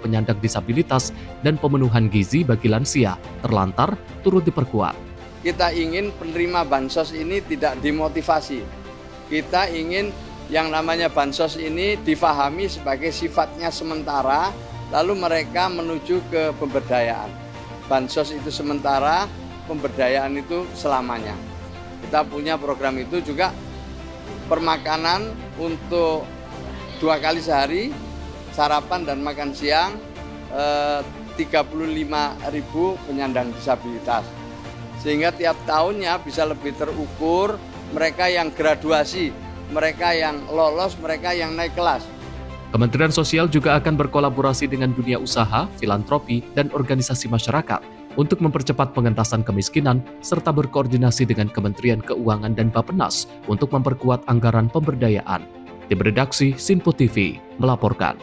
penyandang disabilitas dan pemenuhan gizi bagi lansia terlantar turut diperkuat. Kita ingin penerima bansos ini tidak dimotivasi. Kita ingin yang namanya bansos ini difahami sebagai sifatnya sementara, lalu mereka menuju ke pemberdayaan. Bansos itu sementara, pemberdayaan itu selamanya. Kita punya program itu juga permakanan untuk 2 kali sehari, sarapan dan makan siang 35.000 penyandang disabilitas. Sehingga tiap tahunnya bisa lebih terukur mereka yang graduasi, mereka yang lolos, mereka yang naik kelas. Kementerian Sosial juga akan berkolaborasi dengan dunia usaha, filantropi, dan organisasi masyarakat untuk mempercepat pengentasan kemiskinan serta berkoordinasi dengan Kementerian Keuangan dan Bappenas untuk memperkuat anggaran pemberdayaan. Tim redaksi Sinpo TV melaporkan.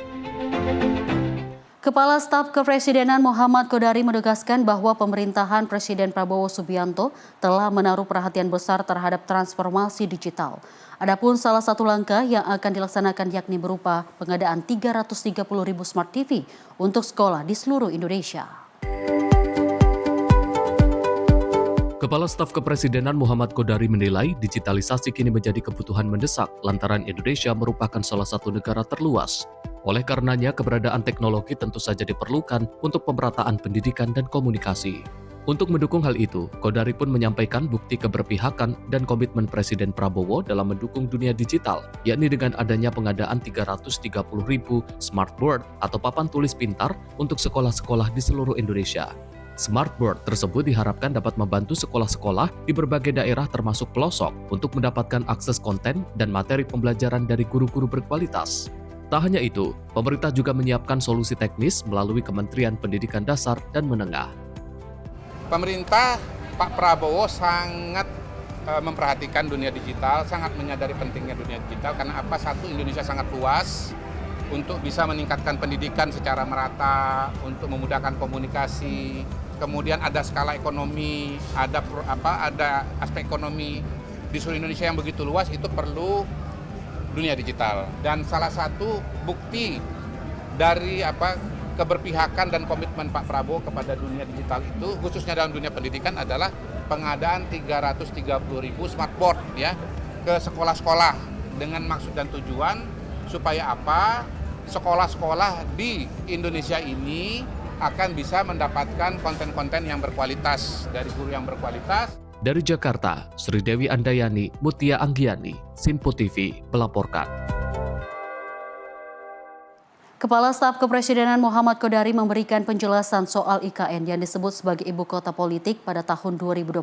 Kepala Staf Kepresidenan Muhammad Kodari menegaskan bahwa pemerintahan Presiden Prabowo Subianto telah menaruh perhatian besar terhadap transformasi digital. Adapun salah satu langkah yang akan dilaksanakan yakni berupa pengadaan 330.000 Smart TV untuk sekolah di seluruh Indonesia. Kepala Staf Kepresidenan Muhammad Kodari menilai digitalisasi kini menjadi kebutuhan mendesak lantaran Indonesia merupakan salah satu negara terluas. Oleh karenanya, keberadaan teknologi tentu saja diperlukan untuk pemerataan pendidikan dan komunikasi. Untuk mendukung hal itu, Kodari pun menyampaikan bukti keberpihakan dan komitmen Presiden Prabowo dalam mendukung dunia digital, yakni dengan adanya pengadaan 330.000 smartboard atau papan tulis pintar untuk sekolah-sekolah di seluruh Indonesia. Smartboard tersebut diharapkan dapat membantu sekolah-sekolah di berbagai daerah termasuk pelosok untuk mendapatkan akses konten dan materi pembelajaran dari guru-guru berkualitas. Tak hanya itu, pemerintah juga menyiapkan solusi teknis melalui Kementerian Pendidikan Dasar dan Menengah. Pemerintah Pak Prabowo sangat memperhatikan dunia digital, sangat menyadari pentingnya dunia digital karena apa? Satu, Indonesia sangat luas untuk bisa meningkatkan pendidikan secara merata, untuk memudahkan komunikasi. Kemudian ada skala ekonomi, ada aspek ekonomi di seluruh Indonesia yang begitu luas, itu perlu dunia digital. Dan salah satu bukti dari keberpihakan dan komitmen Pak Prabowo kepada dunia digital itu, khususnya dalam dunia pendidikan, adalah pengadaan 330.000 smartboard ya ke sekolah-sekolah dengan maksud dan tujuan supaya sekolah-sekolah di Indonesia ini akan bisa mendapatkan konten-konten yang berkualitas dari guru yang berkualitas. Dari Jakarta, Sri Dewi Andayani, Mutia Anggiani, Sinpo TV melaporkan. Kepala Staf Kepresidenan Muhammad Kodari memberikan penjelasan soal IKN yang disebut sebagai ibu kota politik pada tahun 2028.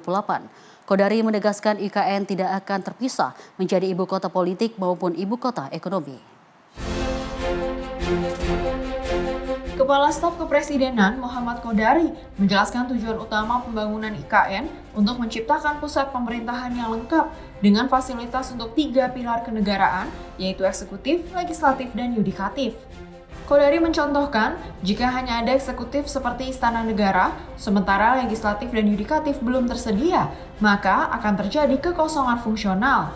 Kodari menegaskan IKN tidak akan terpisah menjadi ibu kota politik maupun ibu kota ekonomi. Kepala Staf Kepresidenan Muhammad Kodari menjelaskan tujuan utama pembangunan IKN untuk menciptakan pusat pemerintahan yang lengkap dengan fasilitas untuk 3 pilar kenegaraan, yaitu eksekutif, legislatif, dan yudikatif. Kodari mencontohkan, jika hanya ada eksekutif seperti Istana Negara, sementara legislatif dan yudikatif belum tersedia, maka akan terjadi kekosongan fungsional.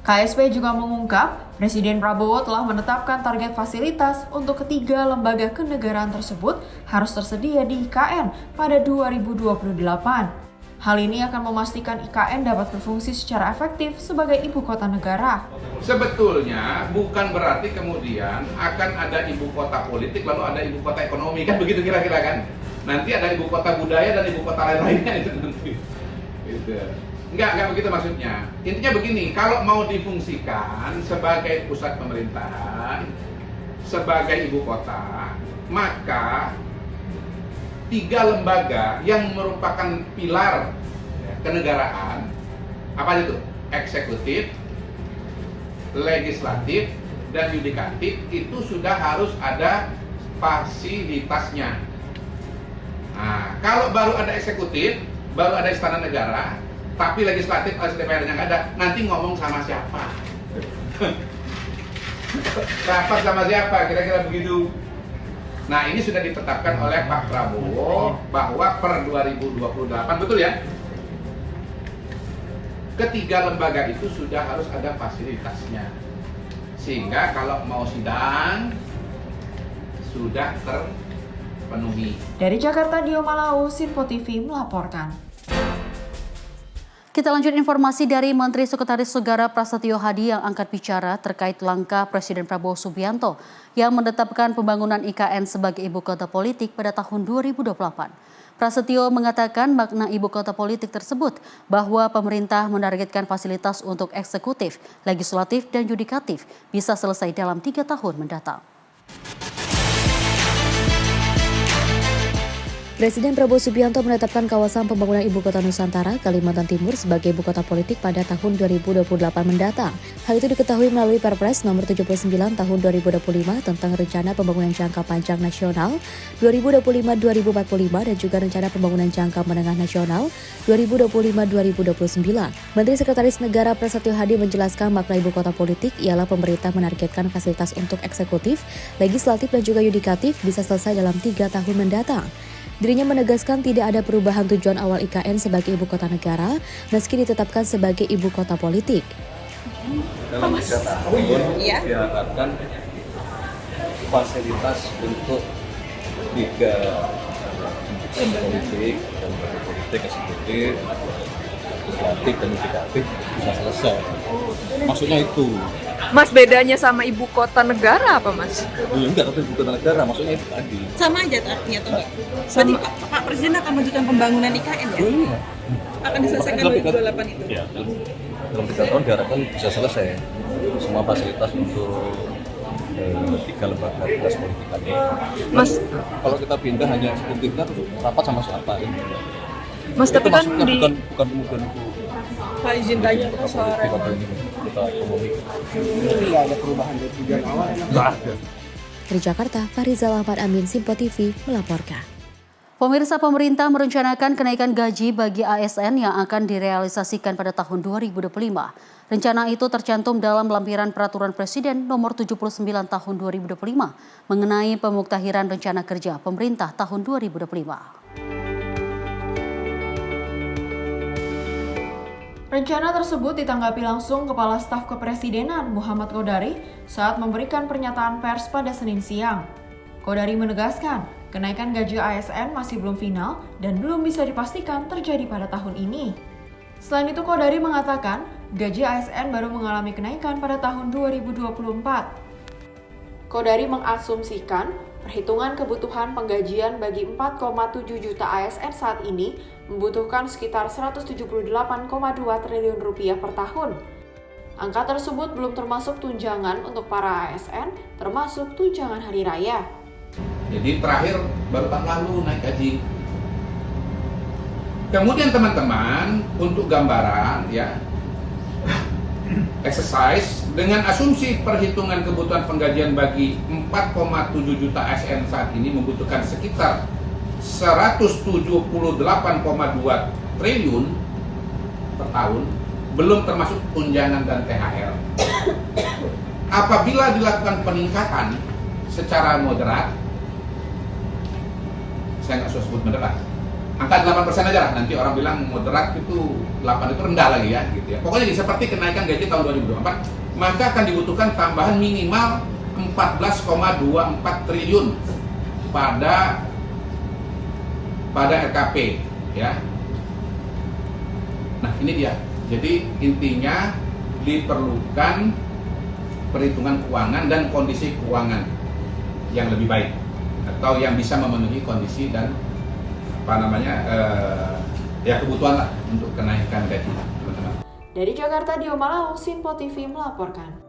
KSP juga mengungkap, Presiden Prabowo telah menetapkan target fasilitas untuk ketiga lembaga kenegaraan tersebut harus tersedia di IKN pada 2028. Hal ini akan memastikan IKN dapat berfungsi secara efektif sebagai ibu kota negara. Sebetulnya bukan berarti kemudian akan ada ibu kota politik lalu ada ibu kota ekonomi, kan begitu kira-kira kan? Nanti ada ibu kota budaya dan ibu kota lain-lainnya itu nanti. Gitu. Enggak begitu maksudnya. Intinya begini, kalau mau difungsikan sebagai pusat pemerintahan, sebagai ibu kota, maka 3 lembaga yang merupakan pilar kenegaraan, apa itu? Eksekutif, legislatif, dan yudikatif itu sudah harus ada fasilitasnya. Nah, kalau baru ada eksekutif, baru ada istana negara, tapi legislatif harus DPR-nya nggak ada, nanti ngomong sama siapa? Rapat sama siapa? Kira-kira begitu. Nah, ini sudah ditetapkan oleh Pak Prabowo bahwa per 2028, betul ya? Ketiga lembaga itu sudah harus ada fasilitasnya. Sehingga kalau mau sidang sudah terpenuhi. Dari Jakarta, Dio Malau, Sinpo TV melaporkan. Kita lanjut informasi dari Menteri Sekretaris Negara Prasetyo Hadi yang angkat bicara terkait langkah Presiden Prabowo Subianto yang menetapkan pembangunan IKN sebagai ibu kota politik pada tahun 2028. Prasetyo mengatakan makna ibu kota politik tersebut bahwa pemerintah menargetkan fasilitas untuk eksekutif, legislatif, dan yudikatif bisa selesai dalam 3 tahun mendatang. Presiden Prabowo Subianto menetapkan kawasan pembangunan Ibu Kota Nusantara, Kalimantan Timur sebagai ibu kota politik pada tahun 2028 mendatang. Hal itu diketahui melalui Perpres nomor 79 tahun 2025 tentang Rencana Pembangunan Jangka Panjang Nasional 2025-2045 dan juga Rencana Pembangunan Jangka Menengah Nasional 2025-2029. Menteri Sekretaris Negara Prasetyo Hadi menjelaskan makna ibu kota politik ialah pemerintah menargetkan fasilitas untuk eksekutif, legislatif, dan juga yudikatif bisa selesai dalam 3 tahun mendatang. Dirinya menegaskan tidak ada perubahan tujuan awal IKN sebagai ibu kota negara meski ditetapkan sebagai ibu kota politik. Dalam 3 tahun diharapkan fasilitas untuk 3 politik dan politik eksekutif, legislatif dan yudikatif bisa selesai. Maksudnya itu. Mas, bedanya sama ibu kota negara apa, Mas? Enggak, tapi ibu kota negara, maksudnya itu tadi. Sama aja artinya atau enggak? Berarti Pak Presiden akan menunjukkan pembangunan IKN ya? Iya. Akan diselesaikan 2028 itu? Ya, dalam 3 tahun diharapkan bisa selesai semua fasilitas untuk 3 lembaga tugas politik tadi. Mas, kalau kita pindah hanya eksekutifnya terus rapat sama siapa? Mas, tapi kan bukan kemudian Pak izin tanya soal Nggak ada perubahan dari tujuan awal. Dari Jakarta, Farizal Ahmad Amin, Sinpo TV melaporkan. Pemirsa, pemerintah merencanakan kenaikan gaji bagi ASN yang akan direalisasikan pada tahun 2025. Rencana itu tercantum dalam lampiran Peraturan Presiden Nomor 79 Tahun 2025 mengenai pemuktahiran rencana kerja pemerintah tahun 2025. Rencana tersebut ditanggapi langsung Kepala Staf Kepresidenan Muhammad Kodari saat memberikan pernyataan pers pada Senin siang. Kodari menegaskan, kenaikan gaji ASN masih belum final dan belum bisa dipastikan terjadi pada tahun ini. Selain itu, Kodari mengatakan gaji ASN baru mengalami kenaikan pada tahun 2024. Kodari mengasumsikan perhitungan kebutuhan penggajian bagi 4,7 juta ASN saat ini membutuhkan sekitar 178,2 triliun rupiah per tahun. Angka tersebut belum termasuk tunjangan untuk para ASN, termasuk tunjangan hari raya. Jadi terakhir baru tahun lalu naik gaji. Kemudian teman-teman untuk gambaran ya, exercise dengan asumsi perhitungan kebutuhan penggajian bagi 4,7 juta ASN saat ini membutuhkan sekitar 178,2 triliun per tahun, belum termasuk tunjangan dan THR. Apabila dilakukan peningkatan secara moderat, saya nggak usah sebut moderat, angka 8% aja lah, nanti orang bilang moderat itu 8 itu rendah lagi ya, gitu ya. Pokoknya seperti kenaikan gaji tahun 2024, maka akan dibutuhkan tambahan minimal 14,24 triliun pada RKP ya. Nah, ini dia. Jadi intinya diperlukan perhitungan keuangan dan kondisi keuangan yang lebih baik atau yang bisa memenuhi kondisi dan kebutuhan lah untuk kenaikan gaji teman-teman. Dari Jakarta, Dio Malau, Sinpo TV melaporkan.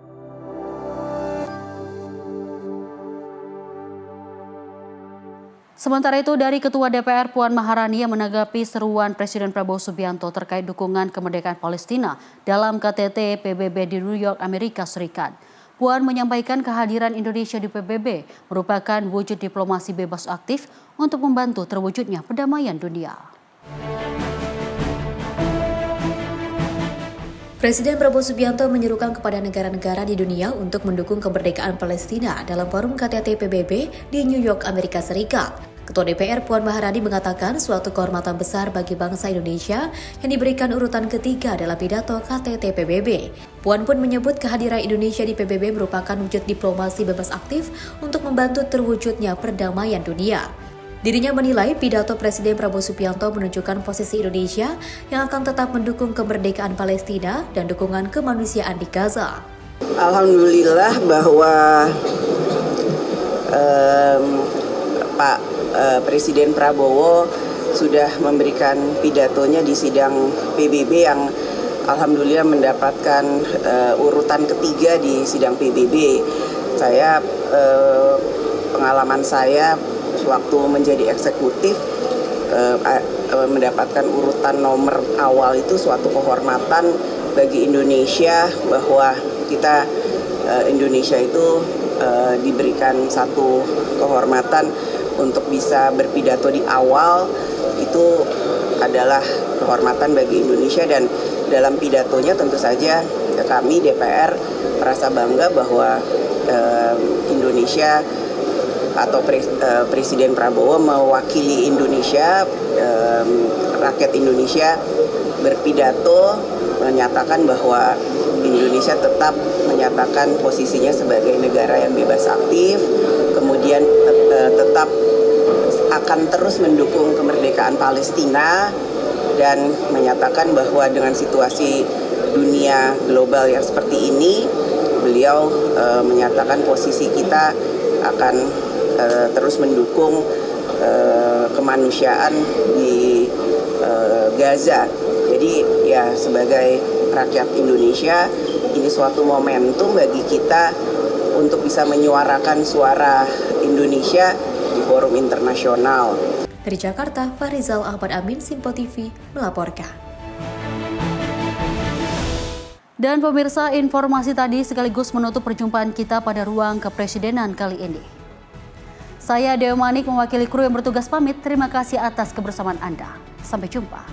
Sementara itu, dari Ketua DPR Puan Maharani yang menanggapi seruan Presiden Prabowo Subianto terkait dukungan kemerdekaan Palestina dalam KTT PBB di New York, Amerika Serikat. Puan menyampaikan kehadiran Indonesia di PBB merupakan wujud diplomasi bebas aktif untuk membantu terwujudnya perdamaian dunia. Presiden Prabowo Subianto menyerukan kepada negara-negara di dunia untuk mendukung kemerdekaan Palestina dalam forum KTT PBB di New York, Amerika Serikat. Ketua DPR Puan Maharani mengatakan suatu kehormatan besar bagi bangsa Indonesia yang diberikan urutan ketiga dalam pidato KTT PBB. Puan pun menyebut kehadiran Indonesia di PBB merupakan wujud diplomasi bebas aktif untuk membantu terwujudnya perdamaian dunia. Dirinya menilai pidato Presiden Prabowo Subianto menunjukkan posisi Indonesia yang akan tetap mendukung kemerdekaan Palestina dan dukungan kemanusiaan di Gaza. Alhamdulillah bahwa Pak Presiden Prabowo sudah memberikan pidatonya di sidang PBB yang alhamdulillah mendapatkan urutan ketiga di sidang PBB. Saya pengalaman saya waktu menjadi eksekutif mendapatkan urutan nomor awal itu suatu kehormatan bagi Indonesia, bahwa kita Indonesia itu diberikan satu kehormatan untuk bisa berpidato di awal. Itu adalah kehormatan bagi Indonesia, dan dalam pidatonya tentu saja kami DPR merasa bangga bahwa Indonesia atau Presiden Prabowo mewakili Indonesia, rakyat Indonesia berpidato menyatakan bahwa Indonesia tetap menyatakan posisinya sebagai negara yang bebas aktif, kemudian tetap akan terus mendukung kemerdekaan Palestina, dan menyatakan bahwa dengan situasi dunia global yang seperti ini, beliau menyatakan posisi kita akan terus mendukung kemanusiaan di Gaza. Jadi ya, sebagai rakyat Indonesia, ini suatu momentum bagi kita untuk bisa menyuarakan suara Indonesia di forum internasional. Dari Jakarta, Farizal Ahmad Amin, Simpo TV melaporkan. Dan pemirsa, informasi tadi sekaligus menutup perjumpaan kita pada Ruang Kepresidenan kali ini. Saya Dewa Manik mewakili kru yang bertugas pamit. Terima kasih atas kebersamaan Anda. Sampai jumpa.